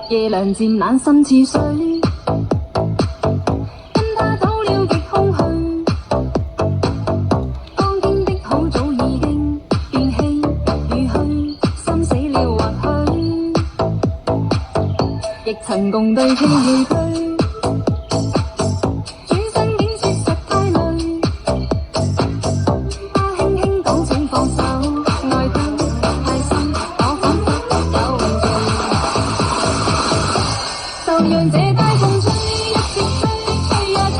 夜涼漸冷心似水，跟他走了極空虛。當天的好早已經變稀與虛，心死了或許，亦曾共對傾與居。轉身竟說實太累，他輕輕講請放手，愛得太深，我彷彿有罪。就讓這大風吹，一直吹，吹呀吹，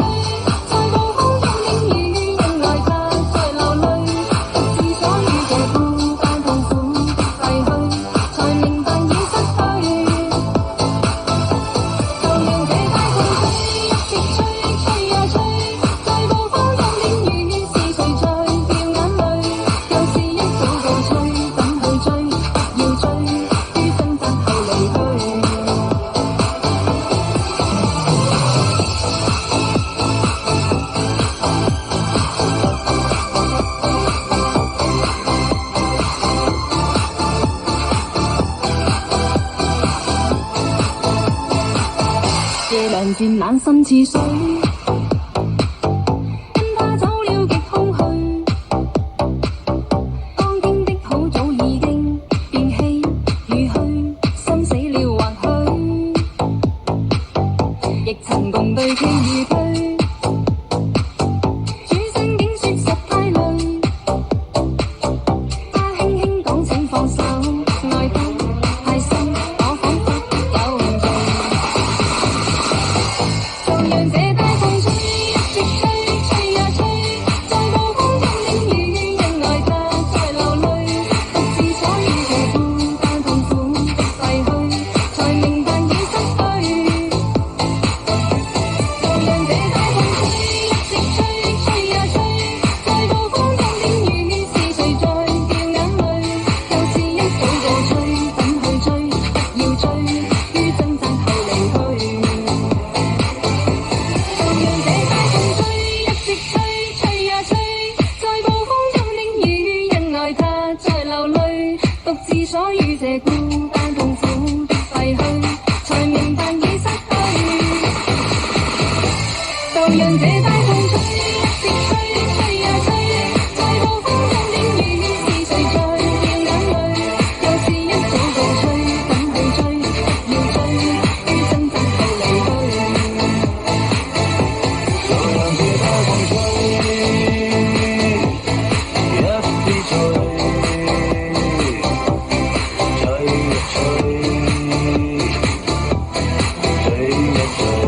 在暴風中領雨，因愛他在流淚，獨自所遇這孤單痛苦的廢墟，才明白已失去。就讓這大風吹，一直吹，吹呀吹，在暴風中領雨，是誰在掉眼淚？舊事一早告吹，怎去追？不要追，於掙扎後離去。夜涼漸冷心似水，跟他走了極空虛。當天的好早已經變稀與虛，心死了或許，亦曾共對傾與居。轉身竟說實太累，他輕輕講請放手，愛得太深，我彷彿有罪。就讓這大風吹，一直吹，吹呀吹，在暴風中領雨，因愛他在流淚，獨自所遇這孤單痛苦的廢墟，才明白已失去。就讓這大風吹，一直吹，吹呀吹，在暴風中領雨，是誰在掉眼淚？舊事一早告吹，怎去追？不要追，於掙扎後離去。就讓這大風吹，一直吹，吹呀吹，在暴風中領雨，因愛他在流淚，獨自所遇這孤單痛苦的廢墟，才明白已失去。就讓這大風吹，一直吹，吹呀吹，在暴風中領雨，是誰在掉眼淚？舊事一早告吹，怎去追？不要追，於掙扎後離去。就讓這大風吹，一直吹，吹呀吹，吹呀吹。